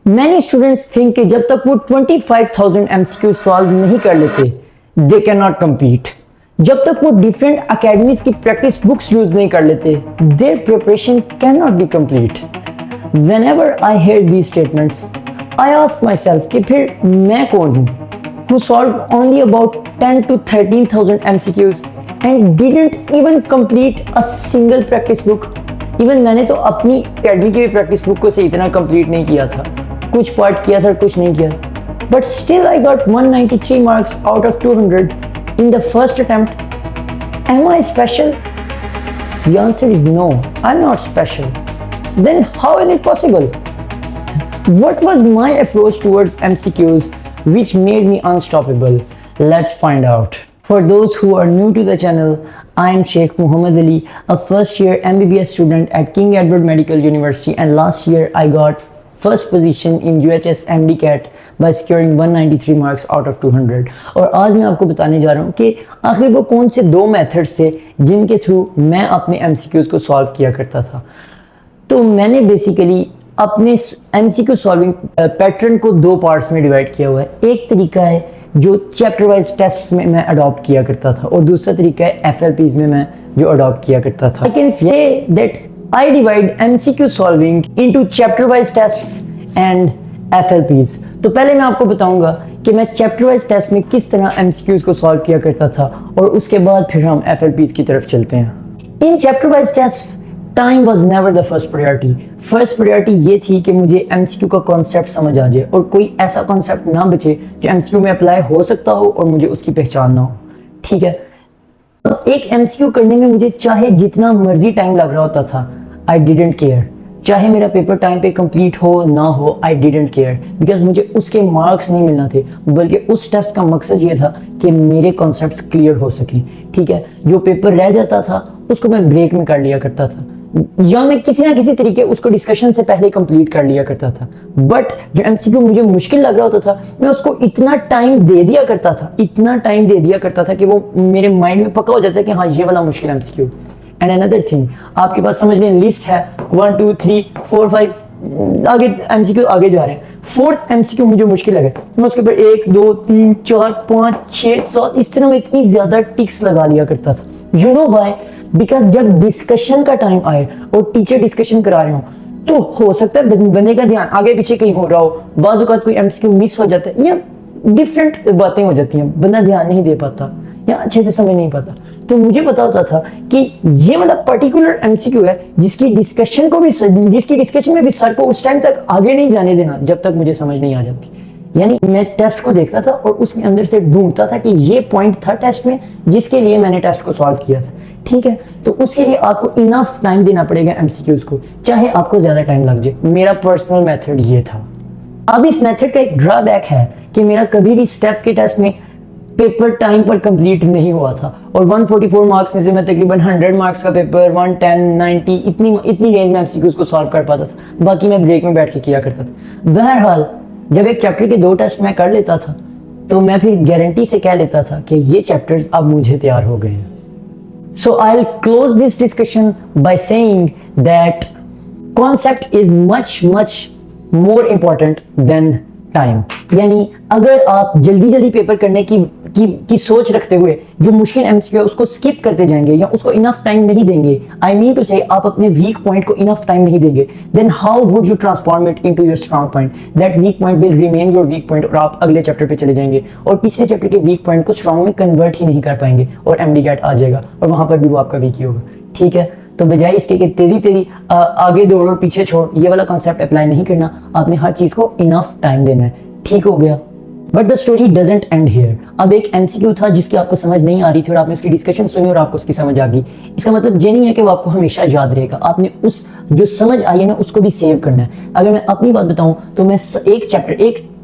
Many students think कि जब तक वो 25,000 MCQ सॉल्व नहीं कर लेते दे कैन नॉट कम्पीट। जब तक वो डिफरेंट अकेडमीज की प्रैक्टिस बुक्स यूज नहीं कर लेते there preparation can not be complete. Whenever I hear these statements, I ask myself कि फिर मैं कौन हूँ who solved only about 10 to 13,000 MCQs and didn't even complete a single practice book। Even मैंने तो अपनी अकेडमी की भी प्रैक्टिस बुक को से इतना कंप्लीट नहीं किया था, कुछ पार्ट किया था कुछ नहीं किया, but still I got 193 marks out of 200 in the first attempt. Am I special? The answer is no, I am not special. Then how is it possible? What was my approach towards MCQs which made me unstoppable? Let's find out. For those who are new to the channel, I am Sheikh Muhammad Ali, a first year MBBS student at King Edward Medical University, and last year I got first position in UHS MD-CAT by securing 193 marks out of 200। और आज मैं आपको बताने जा रहा हूँ कि आखिर वो कौन से दो मेथड्स थे जिनके थ्रू मैं अपने MCQs को सॉल्व किया करता था। तो मैंने बेसिकली अपने MCQ सॉल्विंग पैटर्न को दो पार्ट्स में डिवाइड किया हुआ है। एक तरीका है जो चैप्टर वाइज टेस्ट्स में मैं अडॉप्ट किया करता था और दूसरा तरीका है FLPs में मैं जो अडॉप्ट किया करता था। I can say that I divide MCQ solving into chapter wise tests and FLPs। तो पहले मैं आपको बताऊंगा कि मैं चैप्टर वाइज टेस्ट में किस तरह MCQs को सॉल्व किया करता था और उसके बाद फिर हम FLPs की तरफ चलते हैं। इन chapter wise tests time was never the first priority. First priority ये थी कि मुझे MCQ का कॉन्सेप्ट समझ आ जाए और कोई ऐसा कॉन्सेप्ट ना बचे जो MCQ में अप्लाई हो सकता हो और मुझे उसकी पहचान ना हो। ठीक है, एक MCQ करने में मुझे चाहे जितना मर्जी टाइम लग रहा होता था, आई डिडंट केयर। चाहे मेरा पेपर टाइम पे कंप्लीट हो ना हो, आई डिडंट केयर, बिकॉज मुझे उसके मार्क्स नहीं मिलना थे, बल्कि उस टेस्ट का मकसद ये था कि मेरे कॉन्सेप्ट्स क्लियर हो सकें। ठीक है, जो पेपर रह जाता था उसको मैं ब्रेक में कर लिया करता था या मैं किसी ना किसी तरीके उसको डिस्कशन से पहले कंप्लीट कर लिया करता था। बट जो MCQ मुझे मुश्किल लग रहा होता था मैं उसको इतना टाइम दे दिया करता था, इतना टाइम दे दिया करता था कि वो मेरे माइंड में पक्का हो जाता है कि हाँ ये वाला मुश्किल MCQ। एंड अनदर थिंग, आपके पास समझ लें लिस्ट है 1 2 3 4 5 आगे MCQ आगे जा रहे हैं। फोर्थ MCQ मुझे मुश्किल लगे, मैं उसके ऊपर 1 2 3 4 5 6 7 इस तरह में इतनी ज्यादा टिक्स लगा लिया करता था। You know why? बिकॉज जब डिस्कशन का टाइम आए और टीचर डिस्कशन करा रहे हो तो हो सकता है बंदे का ध्यान आगे पीछे कहीं हो रहा हो, बाज़ औक़ात कोई MCQ मिस हो जाता है या डिफरेंट बातें हो जाती हैं, बंदा ध्यान नहीं दे पाता या अच्छे से समझ नहीं पाता। तो मुझे पता होता था कि ये वाला पर्टिकुलर MCQ है जिसकी डिस्कशन में भी सर को उस टाइम तक आगे नहीं जाने देना जब तक मुझे समझ नहीं आ जाती। यानी मैं टेस्ट को देखता था और उसके अंदर से ढूंढता था कि ये पॉइंट था टेस्ट में जिसके लिए मैंने टेस्ट को सॉल्व किया था। ठीक है, तो उसके लिए आपको इनफ टाइम देना पड़ेगा MCQs को, चाहे आपको ज्यादा टाइम लग जाए। मेरा पर्सनल मेथड ये था। अब इस मेथड का एक ड्रॉबैक है कि मेरा कभी भी स्टेप के टेस्ट में पेपर टाइम पर कंप्लीट नहीं हुआ था और 144 मार्क्स में से मैं तकरीबन 100 मार्क्स का पेपर 110 90 इतनी रेंज में MCQs को सॉल्व कर पाता था, बाकी मैं ब्रेक में बैठ के किया करता था। बहरहाल जब एक चैप्टर के 2 टेस्ट मैं कर लेता था तो मैं फिर गारंटी से कह लेता था कि ये चैप्टर्स अब मुझे तैयार हो गए हैं। So I'll close this discussion by saying that concept is much more important than time। यानी अगर आप जल्दी पेपर करने की सोच रखते हुए जो मुश्किल MCQ है उसको स्किप करते जाएंगे या उसको इनफ टाइम नहीं देंगे, आई मीन टू से आप अपने वीक पॉइंट को इनफ टाइम नहीं देंगे, then how would you transform it into your strong point? That weak point will remain your weak point और आप अगले चैप्टर पे चले जाएंगे और पिछले चैप्टर के वीक पॉइंट को स्ट्रांग में कन्वर्ट ही नहीं कर पाएंगे और MD-CAT आ जाएगा और वहां पर भी वो आपका वीक ही होगा। ठीक है, तो बजाय इसके कि तेजी आगे दौड़ और पीछे छोड़, ये वाला कॉन्सेप्ट अप्लाई नहीं करना, आपने हर चीज को इनफ टाइम देना है। ठीक हो गया? But the story doesn't and here. अब एक MCQ था जिसकी आपको समझ नहीं आ रही थी और आपने उसकी डिस्कशन सुनी और आपको उसकी समझ आ गई। इसका मतलब ये नहीं है कि वो आपको हमेशा याद रहेगा, आपने उस जो समझ आई है ना उसको भी सेव करना है। अगर मैं अपनी बात बताऊं तो मैं एक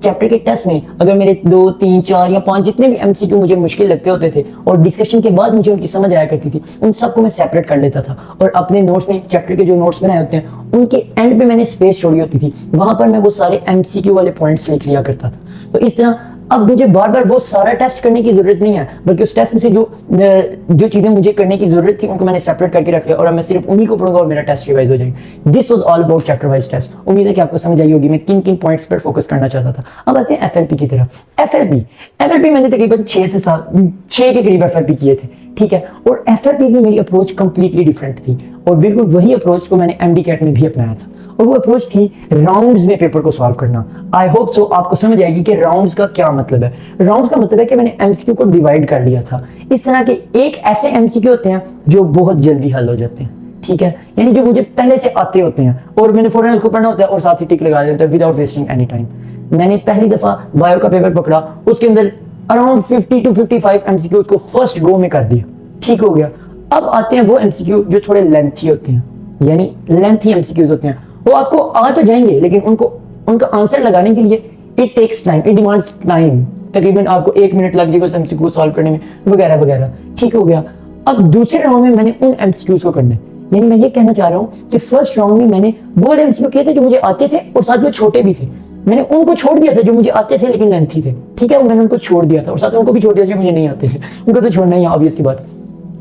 चैप्टर के टेस्ट में अगर मेरे 2 3 4 या 5 जितने भी MCQ मुझे मुश्किल लगते होते थे और डिस्कशन के बाद मुझे उनकी समझ आया करती थी, उन सबको मैं सेपरेट कर लेता था और अपने नोट्स में चैप्टर के जो नोट्स बनाए होते हैं उनके एंड पे मैंने स्पेस छोड़ी होती थी, वहां पर मैं वो सारे MCQ वाले पॉइंट्स लिख लिया करता था। तो इस तरह अब मुझे बार बार वो सारा टेस्ट करने की जरूरत नहीं है, बल्कि उस टेस्ट में से जो चीजें मुझे करने की जरूरत थी उनको मैंने सेपरेट करके रख लिया और अब मैं सिर्फ उन्हीं को पढ़ूंगा और मेरा टेस्ट रिवाइज हो जाएगा। This was all about chapter wise test. उम्मीद है कि आपको समझ आई होगी मैं किन किन पॉइंट्स पर फोकस करना चाहता था। अब आते हैं एफएलपी की तरफ। एफएलपी मैंने तकरीबन 6 के करीब एफएलपी किए थे, ठीक है, और एफएलपी में मेरी अप्रोच कंप्लीटली डिफरेंट थी और बिल्कुल वही अप्रोच को मैंने एमडी कैट में भी अपनाया था और वो अप्रोच थी राउंड्स में पेपर को सॉल्व करना। आई होप सो आपको समझ आएगी कि राउंड्स का क्या मतलब है। राउंड्स का मतलब है कि मैंने एमसीक्यू को डिवाइड कर लिया था। इस तरह के एक ऐसे एमसीक्यू होते हैं जो बहुत जल्दी हल हो जाते हैं, ठीक है, यानी जो मुझे पहले से आते होते हैं और मैंने फौरन उसको पढ़ना होता है और साथ ही टिक लगा देता है विदाउट वेस्टिंग एनी टाइम। मैंने पहली दफा बायो का पेपर पकड़ा, उसके अंदर अराउंड 50 to 55 एमसीक्यू को फर्स्ट गो में कर दिया, ठीक हो गया। अब आते हैं वो एमसीक्यू जो थोड़े लेंथी होते हैं, यानी लेंथी एमसीक्यूज होते हैं। वो आपको आ तो जाएंगे लेकिन उनका आंसर लगाने के लिए it takes time, it demands time. तकरीबन आपको 1 मिनट लग जाएगा उस एमसीक्यू को सॉल्व करने में, वगैरह वगैरह, ठीक हो गया। अब दूसरे राउंड में मैंने उन एमसीक्यूज को करना है, यानी मैं ये कहना चाह रहा हूँ कि फर्स्ट राउंड में मैंने वो एमसीक्यू किए थे जो मुझे आते थे और साथ में छोटे भी थे। मैंने उनको छोड़ दिया था जो मुझे आते थे लेकिन लेंथी थे, ठीक है, वो मैंने उनको छोड़ दिया था और साथ में उनको भी छोड़ दिया जो मुझे नहीं आते थे, उनको तो छोड़ना ही है, ऑब्वियस सी बात।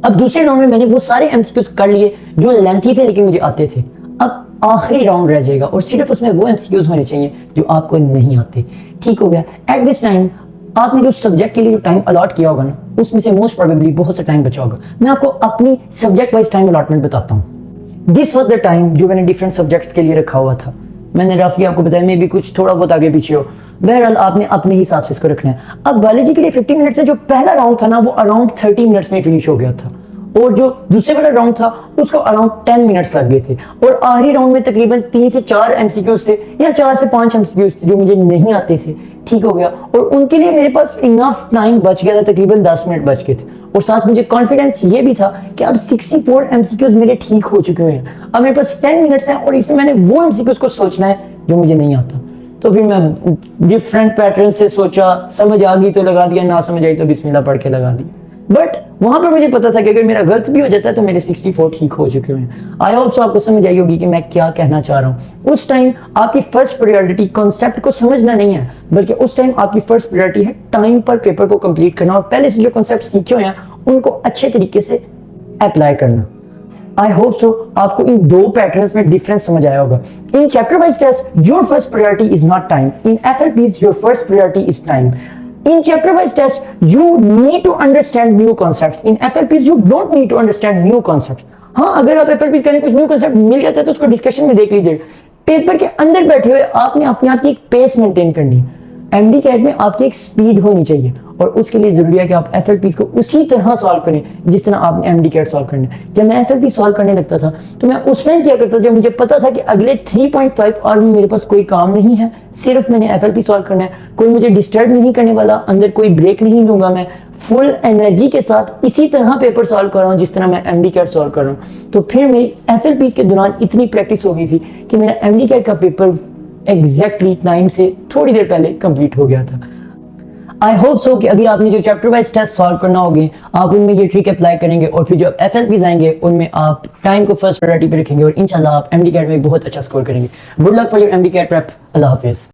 अब दूसरे राउंड में मैंने वो सारे एमसीक्यूज कर लिए जो लेंथी थे लेकिन मुझे आते थे। अब आखिरी राउंड रह जाएगा और सिर्फ उसमें वो एमसीक्यूज होने चाहिए जो आपको नहीं आते, ठीक हो गया। एट दिस टाइम आपने जो सब्जेक्ट के लिए जो टाइम अलॉट किया होगा ना, उसमें से मोस्ट प्रोबेबली बहुत सा टाइम बचा होगा। मैं आपको अपनी सब्जेक्ट वाइज टाइम अलॉटमेंट बताता हूँ। दिस वाज द टाइम जो मैंने डिफरेंट सब्जेक्ट्स के लिए रखा हुआ था। मैंने रफली आपको बताया, मे भी कुछ थोड़ा बहुत आगे पीछे हो, बहरहाल आपने अपने हिसाब से इसको रखना है। अब बायोलॉजी के लिए 50 मिनट से जो पहला राउंड था ना वो अराउंड 30 मिनट्स में फिनिश हो गया था और जो दूसरे वाला राउंड था उसको अराउंड 10 मिनट्स लग गए थे और आखिरी राउंड में तकरीबन 3 से 4 एमसीक्यूज थे या 4 से 5 एमसीक्यूज थे जो मुझे नहीं आते थे, ठीक हो गया, और उनके लिए मेरे पास इनफ टाइम बच गया था, तकरीबन 10 मिनट बच गए थे और साथ मुझे कॉन्फिडेंस ये भी था कि अब 64 एमसीक्यूज मेरे ठीक हो चुके हैं। अब मेरे पास 10 मिनट्स हैं और इसमें मैंने वो एमसीक्यूज को सोचना है जो मुझे नहीं आता। तो फिर मैं डिफरेंट पैटर्न से सोचा, समझ आ गई तो लगा दिया, ना समझ आई तो बिस्मिल्लाह पढ़ के लगा दी। बट वहां पर मुझे पता था कि अगर मेरा गलत भी हो जाता है तो मेरे 64 ठीक हो चुके हैं। आई होप सो आपको समझ आई होगी कि मैं क्या कहना चाह रहा हूँ। उस टाइम आपकी फर्स्ट प्रायोरिटी कॉन्सेप्ट को समझना नहीं है, बल्कि उस टाइम आपकी फर्स्ट प्रायोरिटी है टाइम पर पेपर को कंप्लीट करना और पहले से जो कॉन्सेप्ट सीखे हुए हैं उनको अच्छे तरीके से अप्लाई करना। आई होप सो आपको इन दो पैटर्न्स में डिफरेंस समझ आया होगा। In chapter wise test your first priority is not time, in FLPs your first priority is time. In chapter wise test, you need to understand new concepts. In FLPs, you don't need to understand new concepts. हाँ, अगर आप FLP करें कुछ new concept मिल जाता है तो उसको discussion में देख लीजिए। पेपर के अंदर बैठे हुए आपने अपने आप की एक पेस मेंटेन करनी है। एमडी कैट में आपकी एक स्पीड होनी चाहिए और उसके लिए जरूरी है कि आप एफएलपी को उसी तरह सॉल्व करें जिस तरह आपने एमडी कैट सॉल्व करना है। जब मैं एफएलपी सॉल्व करने लगता था तो मैं उस टाइम क्या करता था जब मुझे पता था कि अगले 3.5 आवर में मेरे पास कोई काम नहीं है, सिर्फ मैंने एफएलपी सॉल्व करना है, कोई मुझे डिस्टर्ब नहीं करने वाला, अंदर कोई ब्रेक नहीं लूंगा, मैं फुल एनर्जी के साथ इसी तरह पेपर सॉल्व कर रहा हूँ जिस तरह मैं एमडी कैट सॉल्व कर रहा हूँ। तो फिर मेरी एफएलपी के दौरान इतनी प्रैक्टिस हो गई थी कि मेरा एमडी कैट का पेपर एग्जैक्टली टाइम से थोड़ी देर पहले कंप्लीट हो गया था। आई होप सो कि अभी आपने जो चैप्टर वाइज टेस्ट सॉल्व करना होगे आप उनमें ये ट्रिक अप्लाई करेंगे और फिर जो एफएलपीज आएंगे उनमें आप टाइम को फर्स्ट प्रायोरिटी पे रखेंगे और इंशाल्लाह आप एमडी कैट में बहुत अच्छा स्कोर करेंगे। Good luck for your MD CAT prep. अल्लाह हाफिज।